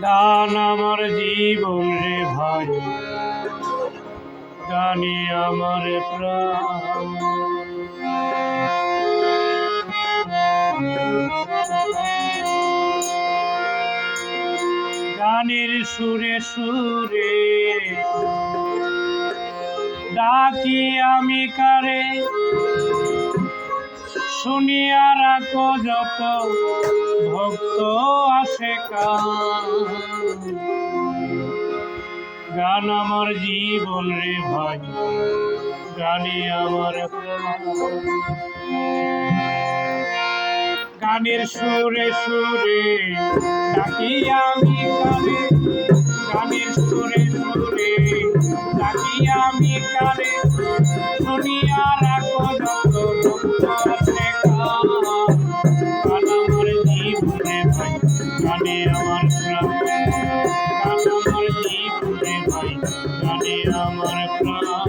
গান আমার জীবন রে ভাই, গানে আমার প্রাণ। গানের সুরে সুরে ডাকি আমি কারে, শুনিয়া রাখো যত ভক্ত আসে কান। গান আমার জীবন রে ভাই, গানে আমার প্রাণ। গানের সুরে সুরে ডাকি আমি কারে, গানের সুরে সুরে ডাকি আমি কারে, শুনিয়া রাখো যত ভক্ত আসে কান। গান আমার জীবন রে ভাই, গানে আমার প্রাণ। গান আমার জীবন রে ভাই, গানে আমার প্রাণ।